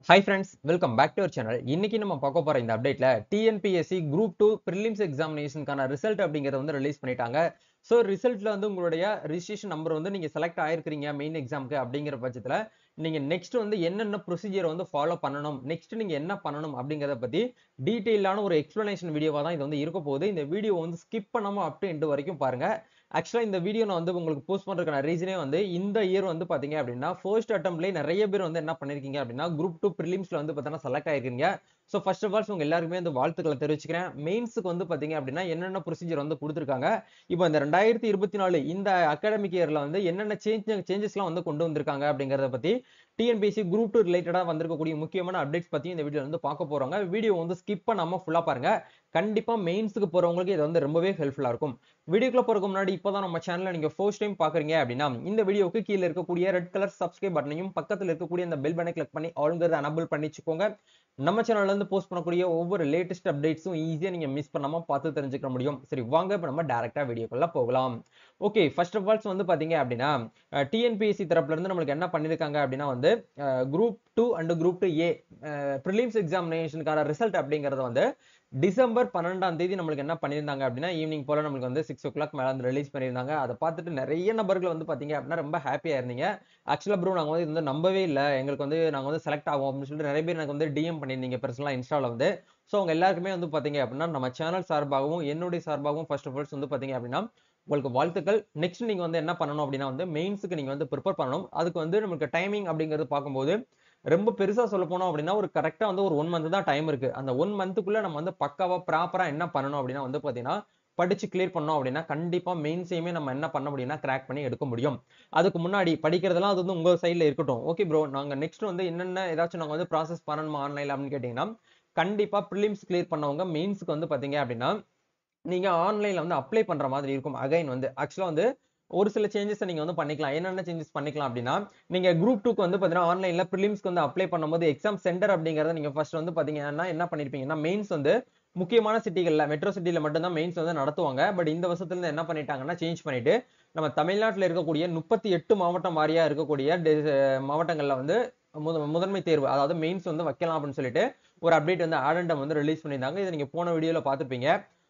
Hi friends, welcome back to our channel. இன்னைக்கு நம்ம பார்க்க போற இந்த அப்டேட்ல டிஎன்பிஎஸ்சி குரூப் 2 பிரிலிம்ஸ் எக்ஸாமினேஷனுக்கான ரிசல்ட் அப்படிங்கறத வந்து ரிலீஸ் பண்ணிட்டாங்க. சோ ரிசல்ட்ல வந்து உங்களுடைய ரிஜிஸ்ட்ரேஷன் நம்பர் வந்து நீங்க செலக்ட் ஆயிருக்கீங்க மெயின் எக்ஸாம்க்கு அப்படிங்கிற பட்சத்துல நீங்க நெக்ஸ்ட் வந்து என்னென்ன ப்ரொசீஜர் வந்து ஃபாலோ பண்ணணும், நெக்ஸ்ட் நீங்க என்ன பண்ணணும் அப்படிங்கறத பத்தி டீடைலான ஒரு எக்ஸ்பிளனேஷன் வீடியோவா தான் இது வந்து இருக்க போகுது. இந்த வீடியோ வந்து ஸ்கிப் பண்ணாம அப் டு எண்ட் வரைக்கும் பாருங்க. ஆக்சுவலா இந்த வீடியோ நான் வந்து உங்களுக்கு போஸ்ட் பண்றதுக்கான ரீசனே வந்து இந்த இயர் வந்து பாத்தீங்க அப்படின்னா ஃபர்ஸ்ட் அட்டெம்ப்ட்லயே நிறைய பேர் வந்து என்ன பண்ணிருக்கீங்க அப்படின்னா குரூப் 2 பிரிலிம்ஸ்ல வந்து பார்த்தீங்கன்னா செலக்ட் ஆயிருக்கீங்க. ஸோ ஃபர்ஸ்ட் ஆஃப் ஆல் உங்க எல்லாருக்குமே இந்த வாழ்த்துக்களை தெரிவிச்சுக்கிறேன். மெயின்ஸுக்கு வந்து பாத்தீங்க அப்படின்னா என்னென்ன ப்ரொசீஜர் வந்து கொடுத்துருக்காங்க, இப்போ இந்த 2024 இந்த அகாடமிக் இயர்ல வந்து என்னென்ன சேஞ்சஸ்லாம் வந்து கொண்டு வந்திருக்காங்க அப்படிங்கறத பத்தி டிஎன்பிஎஸ்சி குரூப் 2 ரிலேட்டடா வந்திருக்கக்கூடிய முக்கியமான அப்டேட்ஸ் பத்தி இந்த வீடியோ வந்து பார்க்க போறாங்க. வீடியோ வந்து ஸ்கிப் பண்ணாம ஃபுல்லா பாருங்க. கண்டிப்பா மெயின்ஸ்க்கு போறவங்களுக்கு இது வந்து ரொம்பவே ஹெல்ப்ஃபுல்லா இருக்கும். வீடியோக்குள்ள போறதுக்கு முன்னாடி இப்போதான் நம்ம சேனலை நீங்க ஃபர்ஸ்ட் டைம் பாக்குறீங்க அப்படின்னா இந்த வீடியோக்கு கீழே இருக்கக்கூடிய ரெட் கலர் சப்ஸ்கிரைப் பட்டனையும் பக்கத்துல இருக்கக்கூடிய அந்த பெல் பட்டனை கிளிக் பண்ணி ஆளுங்கிறத எனபிள் பண்ணி வச்சுக்கோங்க. நம்ம சேனல்ல இருந்து போஸ்ட் பண்ணக்கூடிய ஒவ்வொரு லேட்டஸ்ட் அப்டேட்ஸும் ஈஸியா நீங்க மிஸ் பண்ணாம பார்த்து தெரிஞ்சுக்க முடியும். சரி வாங்க இப்ப நம்ம டைரக்டா வீடியோக்குள்ள போகலாம். ஓகே, ஃபர்ஸ்ட் ஆஃப் ஆல் வந்து பாத்தீங்க அப்படின்னா டிஎன்பிஎஸ்சி தரப்புல இருந்து நம்மளுக்கு என்ன பண்ணிருக்காங்க அப்படின்னா வந்து group 2 and group 2 A prelims எக்ஸாமினேஷனுக்கான ரிசல்ட் அப்படிங்கறது வந்து டிசம்பர் 12ஆம் தேதி நம்மளுக்கு என்ன பண்ணியிருந்தாங்க அப்படின்னா ஈவினிங் போல நம்மளுக்கு வந்து 6 o'clock மேல வந்து ரிலீஸ் பண்ணியிருந்தாங்க. அதை பார்த்துட்டு நிறைய நபர்கள் வந்து பாத்தீங்க அப்படின்னா ரொம்ப ஹாப்பியா இருந்தீங்க. ஆக்சுவலா ப்ரோ நாங்க வந்து இது வந்து நம்பவே இல்லை, எங்களுக்கு வந்து நாங்க வந்து செலக்ட் ஆகும் அப்படின்னு சொல்லிட்டு நிறைய பேர் எனக்கு வந்து டிஎம் பண்ணியிருந்தீங்க பர்சனலா இன்ஸ்டால வந்து. ஸோ அவங்க எல்லாருக்குமே வந்து பாத்தீங்க அப்படின்னா நம்ம சேனல் சார்பாகவும் என்னுடைய சார்பாகவும் ஃபர்ஸ்ட் ஆஃப் ஆல் வந்து பாத்தீங்க அப்படின்னா உங்களுக்கு வாழ்த்துக்கள். நெக்ஸ்ட் நீங்க வந்து என்ன பண்ணணும் அப்படின்னா வந்து மெயின்ஸுக்கு நீங்க வந்து ப்ரிப்பேர் பண்ணணும். அதுக்கு வந்து நமக்கு டைமிங் அப்படிங்கிறது பார்க்கும்போது ரொம்ப பெருசா சொல்ல போனோம் அப்படின்னா ஒரு கரெக்டா வந்து ஒரு 1 மந்த் தான் டைம் இருக்கு. அந்த 1 மந்த்துக்குள்ள நம்ம வந்து பக்காவா ப்ராப்பரா என்ன பண்ணணும் அப்படின்னா வந்து பாத்தீங்கன்னா படிச்சு கிளியர் பண்ணோம் அப்படின்னா கண்டிப்பா மெயின்ஸையுமே நம்ம என்ன பண்ண முடியும்னா கிராக் பண்ணி எடுக்க முடியும். அதுக்கு முன்னாடி படிக்கிறதெல்லாம் அது வந்து உங்க சைட்ல இருக்கட்டும். ஓகே ப்ரோ, நாங்க நெக்ஸ்ட் வந்து என்னென்ன ஏதாச்சும் நாங்க வந்து ப்ராசஸ் பண்ணணுமா ஆன்லைன்ல அப்படின்னு கேட்டீங்கன்னா கண்டிப்பா பிரிலிம்ஸ் கிளியர் பண்ணவங்க மெயின்ஸ்க்கு வந்து பாத்தீங்க அப்படின்னா நீங்க ஆன்லைன்ல வந்து அப்ளை பண்ற மாதிரி இருக்கும். அகைன் வந்து ஆக்சுவலா வந்து ஒரு சில சேஞ்சஸ் நீங்க வந்து பண்ணிக்கலாம். என்னென்ன சேஞ்சஸ் பண்ணிக்கலாம் அப்படின்னா நீங்க குரூப் 2க்கு வந்து பாத்தீங்கன்னா ஆன்லைன்ல பிரிலிம்ஸ்க்கு வந்து அப்ளை பண்ணும்போது எக்ஸாம் சென்டர் அப்படிங்கறத நீங்க ஃபர்ஸ்ட் வந்து பாத்தீங்கன்னா என்ன பண்ணிருப்பீங்கன்னா மெயின்ஸ் வந்து முக்கியமான சிட்டிகள்ல மெட்ரோ சிட்டில மட்டும் தான் மெயின்ஸ் வந்து நடத்துவாங்க. பட் இந்த வருஷத்துல இருந்து என்ன பண்ணிட்டாங்கன்னா சேஞ்ச் பண்ணிட்டு நம்ம தமிழ்நாட்டுல இருக்கக்கூடிய 38 மாவட்டம் வாரியா இருக்கக்கூடிய மாவட்டங்கள்ல வந்து முதன்மை தேர்வு அதாவது மெயின்ஸ் வந்து வைக்கலாம் அப்படின்னு சொல்லிட்டு ஒரு அப்டேட் வந்து ஆடண்டம் வந்து ரிலீஸ் பண்ணியிருந்தாங்க. இதை நீங்க போன வீடியோல பாத்துருப்பீங்க.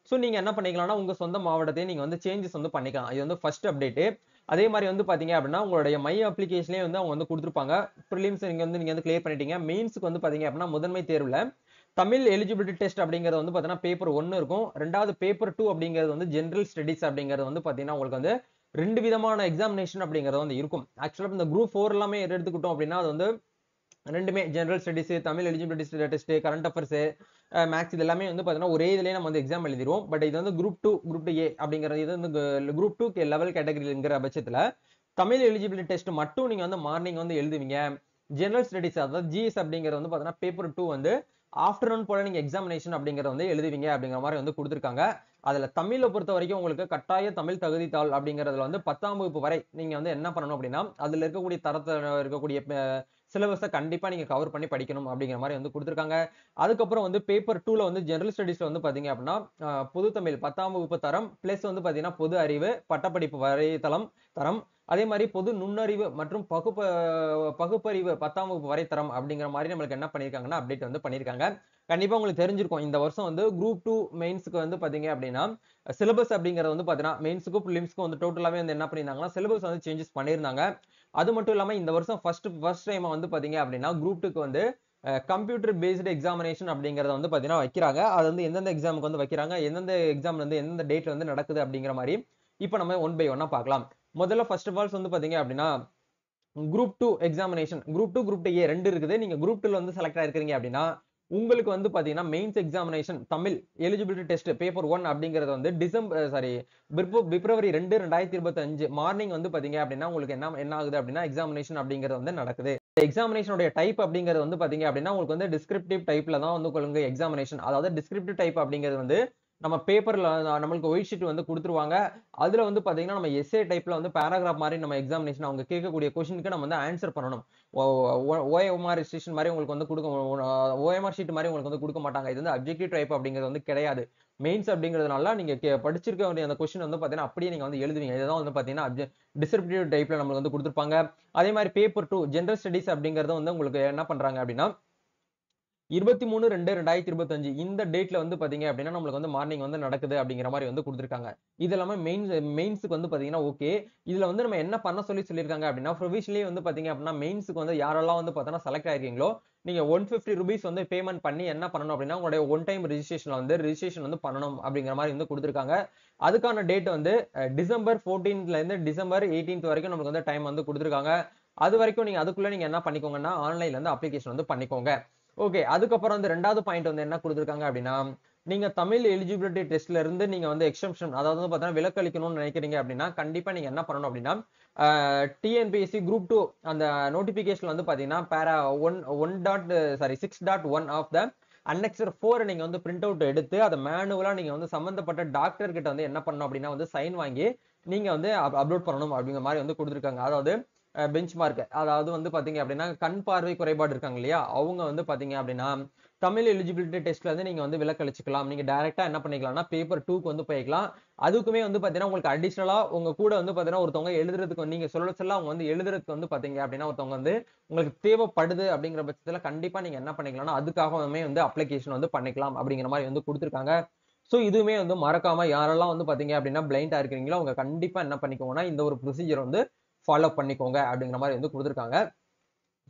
சோ நீங்க என்ன பண்ணிக்கலாம்னா உங்க சொந்த மாவட்டத்தையும் நீங்க வந்து சேஞ்சஸ் வந்து பண்ணிக்கலாம். இது வந்து ஃபர்ஸ்ட் அப்டேட். அதே மாதிரி வந்து பாத்தீங்க அப்படின்னா உங்களுடைய மை அப்ளிகேஷன்லயே வந்து அவங்க வந்து கொடுத்திருப்பாங்க. பிரிலிம்ஸ் நீங்க வந்து கிளியர் பண்ணிட்டீங்க. மெயின்ஸ்க்கு வந்து பாத்தீங்க அப்படின்னா முதன்மை தேர்வுல தமிழ் எலிஜிபிலிட்டி டெஸ்ட் அப்படிங்கிறது வந்து பாத்தீங்கன்னா பேப்பர் 1 இருக்கும். ரெண்டாவது பேப்பர் 2 அப்படிங்கிறது வந்து ஜெனரல் ஸ்டடிஸ் அப்படிங்கிறது வந்து பாத்தீங்கன்னா உங்களுக்கு வந்து ரெண்டு விதமான எக்ஸாமினேஷன் அப்படிங்கிறது வந்து இருக்கும். ஆக்சுவலா இந்த குரூப் 4 எல்லாமே எடுத்துக்கிட்டோம் அப்படின்னா அது வந்து ரெண்டுமே general studies, Tamil eligibility test, current affairs, maths இது எல்லாமே வந்து பாத்தீங்கன்னா ஒரே இதுலயே நம்ம வந்து எக்ஸாம் எழுதிருவோம். பட் இது வந்து குரூப் 2 குரூப் 2 ஏ அப்படிங்கிறது இது வந்து குரூப் 2 லெவல் கேட்டகரிங்கிற பட்சத்துல தமிழ் எலிஜிபிலிட்டி டெஸ்ட் மட்டும் நீங்க வந்து மார்னிங் வந்து எழுதுவீங்க. ஜெனரல் ஸ்டடிஸ் அதாவது ஜிஎஸ் அப்படிங்கிறது வந்து பாத்தீங்கன்னா பேப்பர் 2 வந்து ஆஃப்டர்நூன் போல நீங்க எக்ஸாமினேஷன் அப்படிங்கறத வந்து எழுதுவீங்க அப்படிங்கிற மாதிரி வந்து கொடுத்திருக்காங்க. அதுல தமிழை பொறுத்த வரைக்கும் உங்களுக்கு கட்டாய தமிழ் தகுதித்தாள் அப்படிங்கறதுல வந்து 10ஆம் வகுப்பு வரை நீங்க வந்து என்ன பண்ணணும் அப்படின்னா அதுல இருக்கக்கூடிய தரத்துல இருக்கக்கூடிய சிலபஸை கண்டிப்பா நீங்க கவர் பண்ணி படிக்கணும் அப்படிங்கிற மாதிரி வந்து கொடுத்திருக்காங்க. அதுக்கப்புறம் வந்து பேப்பர் 2ல வந்து ஜெனரல் ஸ்டடிஸ்ல வந்து பாத்தீங்க அப்படின்னா பொது தமிழ் 10ஆம் வகுப்பு தரம் பிளஸ் வந்து பாத்தீங்கன்னா பொது அறிவு பட்டப்படிப்பு வரைதளம் தரம், அதே மாதிரி பொது நுண்ணறிவு மற்றும் பகுப்பறிவு 10ஆம் வகுப்பு வரை தரம் அப்படிங்கிற மாதிரி நம்மளுக்கு என்ன பண்ணிருக்காங்கன்னா அப்டேட் வந்து பண்ணிருக்காங்க. கண்டிப்பா உங்களுக்கு தெரிஞ்சிருக்கும் இந்த வருஷம் வந்து குரூப் 2 மெயின்ஸ்க்கு வந்து பாத்தீங்க அப்படின்னா சிலபஸ் அப்படிங்கறது வந்து பாத்தீங்கன்னா மெயின்ஸ்க்கும் பிலிம்ஸ்க்கும் வந்து டோட்டலாவே வந்து என்ன பண்ணிருந்தாங்கன்னா சிலபஸ் வந்து சேஞ்சஸ் பண்ணிருந்தாங்க. அது மட்டும் இல்லாம இந்த வருஷம் ஃபர்ஸ்ட் டைம் வந்து பாத்தீங்க அப்படின்னா குரூப் 2க்கு வந்து கம்ப்யூட்டர் பேஸ்டு எக்ஸாமினேஷன் அப்படிங்கறத வந்து பாத்தீங்கன்னா வைக்கிறாங்க. அது வந்து எந்தெந்த எக்ஸாமுக்கு வந்து வைக்கிறாங்க, எந்தெந்த எக்ஸாம் வந்து எந்தெந்த டேட்ல வந்து நடக்குது அப்படிங்கிற மாதிரி இப்ப நம்ம ஒன் பை ஒன்னா பார்க்கலாம். முதல்ல ஃபர்ஸ்ட் ஆஃப் ஆல் வந்து பாத்தீங்க அப்படின்னா குரூப் 2 எக்ஸாமினேஷன் குரூப் 2 குரூப் 2 ஏ ரெண்டு இருக்குது. நீங்க குரூப் 2ல வந்து செலக்ட் ஆயிருக்கீங்க அப்படின்னா உங்களுக்கு வந்து பாத்தீங்கன்னா mains examination Tamil eligibility test paper 1 அப்படிங்கறது வந்து பிப்ரவரி 2 2025 மார்னிங் வந்து பாத்தீங்க அப்படின்னா உங்களுக்கு என்ன ஆகுது அப்படின்னா எக்ஸாமினேஷன் அப்படிங்கிறது வந்து நடக்குது. எக்ஸாமினேஷனுடைய டைப் அப்படிங்கிறது வந்து பாத்தீங்க அப்படின்னா உங்களுக்கு வந்து டிஸ்கிரிப்டிவ் டைப்ல தான் வந்து உங்களுக்கு எக்ஸாமினேஷன். அதாவது டிஸ்கிரிப்டிவ் டைப் அப்படிங்கிறது வந்து நம்ம பேப்பர்ல நம்மளுக்கு ஒயிட் ஷீட் வந்து கொடுத்துருவாங்க. அதுல வந்து பாத்தீங்கன்னா நம்ம எஸ்ஏ டைப்ல வந்து பேராகிராஃப் மாதிரி நம்ம எக்ஸாமினேஷன் அவங்க கேட்கக்கூடிய கொஸ்டினுக்கு நம்ம வந்து ஆன்சர் பண்ணணும். ஓஎம்ஆர் ஸ்டேஷன் மாதிரி உங்களுக்கு வந்து ஓஎம்ஆர் ஷீட் மாதிரி உங்களுக்கு வந்து கொடுக்க மாட்டாங்க. இது வந்து அப்ஜெக்டிவ் டைப் அப்படிங்கிறது வந்து கிடையாது. மெயின்ஸ் அப்படிங்கிறதுனால நீங்க படிச்சிருக்க வேண்டிய அந்த கொஸ்டின் வந்து பாத்தீங்கன்னா அப்படியே நீங்க வந்து எழுதுவீங்க. இதுதான் வந்து பாத்தீங்கன்னா டிஸ்கிரிப்டிவ் டைப்ல நம்மளுக்கு வந்து கொடுத்துருப்பாங்க. அதே மாதிரி பேப்பர் 2 ஜெனரல் ஸ்டடிஸ் அப்படிங்கறது வந்து உங்களுக்கு என்ன பண்றாங்க அப்படின்னா 23/2/2025 இந்த டேட்ல வந்து பாத்தீங்க அப்படின்னா நம்மளுக்கு வந்து மார்னிங் வந்து நடக்குது அப்படிங்கிற மாதிரி வந்து கொடுத்திருக்காங்க. இது எல்லாமே மெயின்ஸ்க்கு வந்து பாத்தீங்கன்னா ஓகே. இதுல வந்து நம்ம என்ன பண்ண சொல்லியிருக்காங்க அப்படின்னா ப்ரொவிஷனலி வந்து பாத்தீங்க அப்படின்னா மெயின்ஸ்க்கு வந்து யாரெல்லாம் வந்து பார்த்தோன்னா செலக்ட் ஆயிருக்கீங்களோ நீங்க ₹150 வந்து பேமெண்ட் பண்ணி என்ன பண்ணணும் அப்படின்னா உங்களுடைய ஒன் டைம் ரெஜிஸ்ட்ரேஷன் வந்து பண்ணணும் அப்படிங்கிற மாதிரி வந்து கொடுத்திருக்காங்க. அதுக்கான டேட் வந்து டிசம்பர் 14ல இருந்து டிசம்பர் 18 வரைக்கும் நமக்கு வந்து டைம் வந்து கொடுத்திருக்காங்க. அது வரைக்கும் நீங்க அதுக்குள்ள நீங்க என்ன பண்ணிக்கோங்கன்னா ஆன்லைன்ல இருந்து அப்ளிகேஷன் வந்து பண்ணிக்கோங்க. ஓகே. அதுக்கப்புறம் வந்து 2வது பாயிண்ட் வந்து என்ன குடுத்திருக்காங்க அப்படின்னா, நீங்க தமிழ் எலிஜிபிலிட்டி டெஸ்ட்ல இருந்து நீங்க வந்து எக்ஸம்ஷன் அதாவது வந்து பார்த்தீங்கன்னா விலக்களிக்கணும்னு நினைக்கிறீங்க அப்படின்னா, கண்டிப்பா நீங்க என்ன பண்ணணும் அப்படின்னா, டிஎன்பிஎஸ்சி குரூப் 2 அந்த நோட்டிபிகேஷன்ல வந்து பார்த்தீங்கன்னா, பேரா 6.1 ஆஃப் த அன்னெக்சர் 4 நீங்க வந்து பிரிண்ட் அவுட் எடுத்து அத மேனுவலா நீங்க வந்து சம்பந்தப்பட்ட டாக்டர் கிட்ட வந்து என்ன பண்ணணும் அப்படின்னா வந்து சைன் வாங்கி நீங்க வந்து அப்லோட் பண்ணணும் அப்படிங்கிற மாதிரி வந்து குடுத்திருக்காங்க. அதாவது பெஞ்ச் மார்க் அதாவது வந்து பாத்தீங்க அப்படின்னா கண் பார்வை குறைபாடு இருக்காங்க இல்லையா அவங்க வந்து பாத்தீங்க அப்படின்னா தமிழ் எலிஜிபிலிட்டி டெஸ்ட்ல வந்து நீங்க வந்து விலக்களிச்சுக்கலாம். நீங்க டைரக்டா என்ன பண்ணிக்கலாம்னா பேப்பர் 2க்கு வந்து போய்க்கலாம். அதுக்குமே வந்து பாத்தீங்கன்னா உங்களுக்கு அடிஷனலா உங்க கூட வந்து பாத்தீங்கன்னா ஒருத்தவங்க எழுதுறதுக்கு நீங்க சொல்ல அவங்க வந்து எழுதுறதுக்கு வந்து பாத்தீங்க அப்படின்னா ஒருத்தவங்க வந்து உங்களுக்கு தேவைப்படுது அப்படிங்கிற பட்சத்துல கண்டிப்பா நீங்க என்ன பண்ணிக்கலாம்னா அதுக்காகவுமே வந்து அப்ளிகேஷன் வந்து பண்ணிக்கலாம் அப்படிங்கிற மாதிரி வந்து கொடுத்திருக்காங்க. சோ இதுவுமே வந்து மறக்காம யாரெல்லாம் வந்து பாத்தீங்க அப்படின்னா பிளைண்டா இருக்கிறீங்களோ அவங்க கண்டிப்பா என்ன பண்ணிக்கோங்கன்னா இந்த ஒரு ப்ரொசீஜர் வந்து ஃபாலோ பண்ணிக்கோங்க அப்படிங்கிற மாதிரி வந்து கொடுத்திருக்காங்க.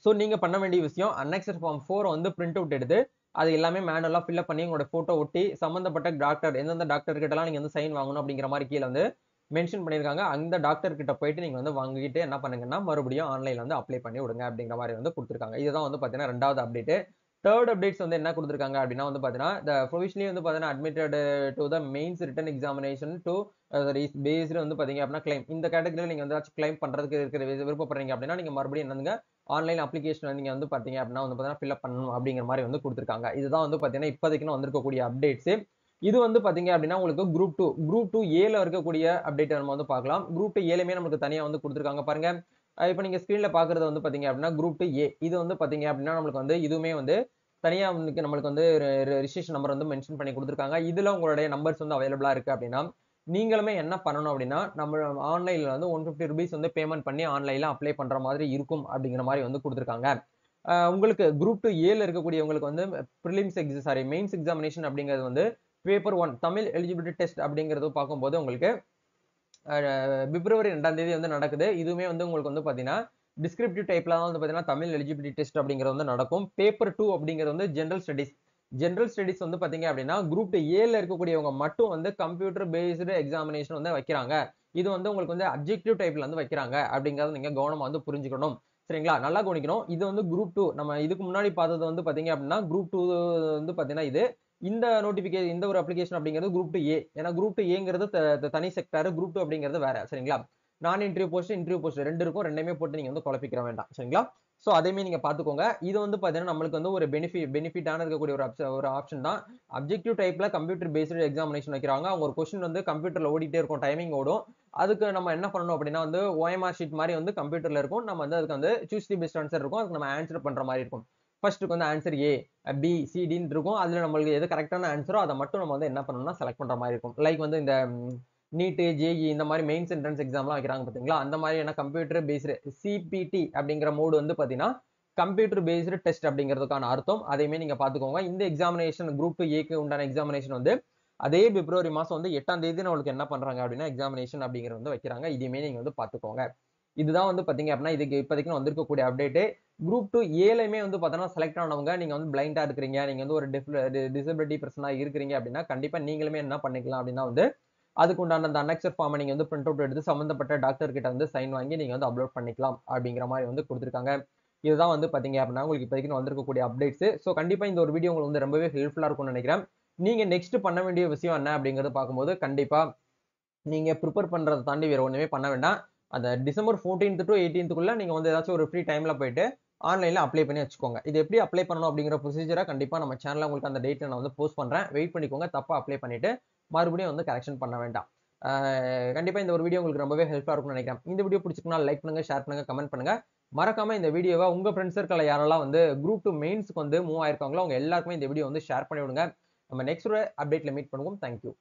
சோ நீங்க பண்ண வேண்டிய விஷயம் அன்னெக்சர் ஃபார்ம் 4 வந்து பிரிண்ட் அவுட் எடுத்து அது எல்லாமே மேனுவலா ஃபில்அப் பண்ணி உங்களோட போட்டோ ஒட்டி சம்பந்தப்பட்ட டாக்டர் எந்தெந்த டாக்டர் கிட்ட எல்லாம் நீங்க வந்து சைன் வாங்கணும் அப்படிங்கிற மாதிரி கீழே வந்து மென்ஷன் பண்ணிருக்காங்க. அந்த டாக்டர் கிட்ட போயிட்டு நீங்க வந்து வாங்கிட்டு என்ன பண்ணுங்கன்னா மறுபடியும் ஆன்லைன்ல வந்து அப்ளை பண்ணி விடுங்க அப்படிங்கிற மாதிரி வந்து கொடுத்திருக்காங்க. இதுதான் வந்து பாத்தீங்கன்னா 2வது அப்டேட். தேர்ட் அப்டேட்ஸ் வந்து என்ன கொடுத்திருக்காங்க அப்படின்னா வந்து பாத்தீங்கன்னா the provisionally வந்து பாத்தீங்கன்னா admitted to the mains written examination to based வந்து பாத்தீங்க அப்படின்னா கிளைம் இந்த கேட்டகரியில நீங்க வந்து கிளைம் பண்றதுக்கு இருக்கிற விருப்பப்படுறீங்க அப்படின்னா நீங்க மறுபடியும் என்னங்க ஆன்லைன் அப்ளிகேஷன் நீங்க வந்து பாத்தீங்க அப்படின்னா வந்து பாத்தீங்கன்னா ஃபில்அப் பண்ணணும் அப்படிங்கிற மாதிரி வந்து கொடுத்திருக்காங்க. இதுதான் வந்து பாத்தீங்கன்னா இப்போதைக்கு வந்திருக்கக்கூடிய அப்டேட்ஸ். இது வந்து பாத்தீங்க அப்படின்னா உங்களுக்கு குரூப் 2 ஏல இருக்கக்கூடிய அப்டேட் நம்ம வந்து பார்க்கலாம். குரூப் 2 ஏலுமே நமக்கு தனியா வந்து கொடுத்திருக்காங்க பாருங்க. இப்போ நீங்க ஸ்கிரீன்ல பாக்குறது வந்து பாத்தீங்க அப்படின்னா குரூப் 2 ஏ இது வந்து பாத்தீங்க அப்படின்னா நம்மளுக்கு வந்து இதுவுமே வந்து தனியா வந்து நம்மளுக்கு வந்து ரிஜிஸ்ட்ரேஷன் நம்பர் வந்து மென்ஷன் பண்ணி கொடுத்திருக்காங்க. இதுல உங்களுடைய நம்பர்ஸ் வந்து அவைலபிளா இருக்கு அப்படின்னா நீங்களுமே என்ன பண்ணணும் அப்படின்னா நம்ம ஆன்லைன்ல வந்து ₹150 வந்து பேமெண்ட் பண்ணி ஆன்லைன்ல அப்ளை பண்ற மாதிரி இருக்கும் அப்படிங்கிற மாதிரி வந்து கொடுத்திருக்காங்க. உங்களுக்கு குரூப் 2 ஏல இருக்கக்கூடியவங்களுக்கு வந்து மெயின்ஸ் எக்ஸாமினேஷன் அப்படிங்கிறது வந்து பேப்பர் 1 தமிழ் எலிஜிபிலிட்டி டெஸ்ட் அப்படிங்கிறது பார்க்கும்போது உங்களுக்கு பிப்ரவரி 2ஆம் தேதி வந்து நடக்குது. இதுவுமே வந்து உங்களுக்கு வந்து பாத்தீங்கன்னா டிஸ்கிரிப்டிவ் டைப்ல தான் வந்து பாத்தீங்கன்னா தமிழ் எலிஜிபிலிட்டி டெஸ்ட் அப்படிங்கிறது வந்து நடக்கும். பேப்பர் 2 அப்படிங்கிறது வந்து ஜெனரல் ஸ்டடிஸ் வந்து பாத்தீங்க அப்படின்னா குரூப் 2 ஏல இருக்கக்கூடியவங்க மட்டும் வந்து கம்ப்யூட்டர் பேஸ்டு எக்ஸாமினேஷன் வந்து வைக்கிறாங்க. இது வந்து உங்களுக்கு வந்து அப்ஜெக்டிவ் டைப்ல வந்து வைக்கிறாங்க அப்படிங்கறத நீங்க கவனமா வந்து புரிஞ்சுக்கணும். சரிங்களா? நல்லா கவனிக்கணும். இது வந்து குரூப் 2 நம்ம இதுக்கு முன்னாடி பார்த்தது வந்து பாத்தீங்க அப்படின்னா குரூப் 2 வந்து பாத்தீங்கன்னா இந்த இந்த ஒரு அப்ளிகேஷன் அப்படிங்கிறது குரூப் 2 ஏ. ஏன்னா குரூப் 2 ஏங்கிறது தனி செக்டார், குரூப் 2 அப்படிங்கிறது வேற. சரிங்களா? நான் இன்டர்வியூ போஸ்ட் 2 இருக்கும். 2மே போட்டு நீங்க வந்து குழப்பிக்கிற வேண்டாம். சரிங்களா? சோ அதையுமே நீங்க பாத்துக்கோங்க. இது வந்து பாத்தீங்கன்னா நம்மளுக்கு வந்து ஒரு பெனிஃபிட்டான இருக்கக்கூடிய ஒரு ஆப்ஷன் தான். அப்ஜெக்டிவ் டைப்ல கம்ப்யூட்டர் பேஸ்டு எக்ஸாமினேஷன் வைக்கிறாங்க. அவங்க ஒரு கொஸ்டின் வந்து கம்ப்யூட்டர்ல ஓடிட்டே இருக்கும். டைமிங் ஓடும். அதுக்கு நம்ம என்ன பண்ணணும் அப்படின்னா வந்து ஓஎம்ஆர் ஷீட் மாதிரி வந்து கம்ப்யூட்டர்ல இருக்கும். நம்ம வந்து அதுக்கு வந்து சூஸ் தி பெஸ்ட் ஆன்சர் இருக்கும். அதுக்கு நம்ம ஆன்சர் பண்ற மாதிரி இருக்கும். ஃபர்ஸ்ட்டுக்கு வந்து ஆன்சர் ஏ, பி, சி, டின்னு இருக்கும். அதுல நம்மளுக்கு எது கரெக்டான ஆன்சரோ அதை மட்டும் நம்ம வந்து என்ன பண்ணணும்னா செலக்ட் பண்ற மாதிரி இருக்கும். லைக் வந்து இந்த நீட், ஜேஇ இந்த மாதிரி மெயின்ஸ் என்ட்ரன்ஸ் எக்ஸாம்லாம் வைக்கிறாங்க பாத்தீங்களா? அந்த மாதிரி என்ன கம்ப்யூட்டர் பேஸ்டு சிபிடி அப்படிங்கிற மோடு வந்து பாத்தீங்கன்னா கம்ப்யூட்டர் பேஸ்டு டெஸ்ட் அப்படிங்கிறதுக்கான அர்த்தம். அதையுமே நீங்க பாத்துக்கோங்க. இந்த எக்ஸாமினேஷன் குரூப் 2 ஏக்கு உண்டான எக்ஸாமினேஷன் வந்து அதே பிப்ரவரி மாசம் வந்து 8ஆம் தேதி நம்மளுக்கு என்ன பண்றாங்க அப்படின்னா எக்ஸாமினேஷன் அப்படிங்கிறது வந்து வைக்கிறாங்க. இதையுமே நீங்க வந்து பாத்துக்கோங்க. இதுதான் வந்து பாத்தீங்க அப்படின்னா இதுக்கு இப்போதைக்கு வந்திருக்கக்கூடிய அப்டேட். குரூப் 2 ஏலயுமே வந்து பார்த்தோன்னா செலக்ட் ஆனவங்க நீங்க வந்து பிளைண்டா இருக்கிறீங்க, நீங்க வந்து ஒரு டிசபிலிட்டி பர்சனா இருக்கிறீங்க அப்படின்னா கண்டிப்பா நீங்களுமே என்ன பண்ணிக்கலாம் அப்படின்னா வந்து அதுக்கு உண்டான அந்த அனெக்சர் ஃபார்மை நீங்க வந்து பிரிண்ட் அவுட் எடுத்து சம்பந்தப்பட்ட டாக்டர் கிட்ட வந்து சைன் வாங்கி நீங்க வந்து அப்லோட் பண்ணிக்கலாம் அப்படிங்கிற மாதிரி வந்து கொடுத்திருக்காங்க. இதுதான் வந்து பாத்தீங்க அப்படின்னா உங்களுக்கு இப்போதைக்கு வந்திருக்கக்கூடிய அப்டேட்ஸ். சோ கண்டிப்பா இந்த ஒரு வீடியோ உங்களுக்கு வந்து ரொம்பவே ஹெல்ப்ஃபுல்லா இருக்கும்னு நினைக்கிறேன். நீங்க நெக்ஸ்ட் பண்ண வேண்டிய விஷயம் என்ன அப்படிங்கறத பார்க்கும்போது கண்டிப்பா நீங்க ப்ரிப்பேர் பண்றதை தாண்டி வேற ஒண்ணுமே பண்ண வேண்டாம். அந்த டிசம்பர் 14th to 18th நீங்க வந்து ஏதாச்சும் ஒரு ஃப்ரீ டைம்ல போயிட்டு ஆன்லைன்ல அப்ளை பண்ணி வச்சுக்கோங்க. இது எப்படி அப்ளை பண்ணணும் அப்படிங்கிற ப்ரொசீஜரா கண்டிப்பா நம்ம சேனல்ல உங்களுக்கு அந்த டேட் நான் வந்து போஸ்ட் பண்றேன். வெயிட் பண்ணிக்கோங்க. தப்பா அப்ளை பண்ணிட்டு மறுபடியும் வந்து கரெக்ஷன் பண்ண வேண்டாம். கண்டிப்பா இந்த ஒரு வீடியோ உங்களுக்கு ரொம்பவே ஹெல்ப்ஃபுல்லா இருக்கும்னு நினைக்கிறேன். இந்த வீடியோ பிடிச்சிருந்தா லைக் பண்ணுங்க, ஷேர் பண்ணுங்க, கமெண்ட் பண்ணுங்க. மறக்காம இந்த வீடியோவை உங்க ஃப்ரெண்ட்ஸ் சர்க்கிள்ல யாரெல்லாம் வந்து குரூப் 2 மெயின்ஸ்க்கு வந்து மூவ் ஆயிருக்காங்களோ அவங்க எல்லாருக்குமே இந்த வீடியோ வந்து ஷேர் பண்ணி விடுங்க. நம்ம நெக்ஸ்ட் ஒரு அப்டேட்ல மீட் பண்ணுவோம். தேங்க்யூ.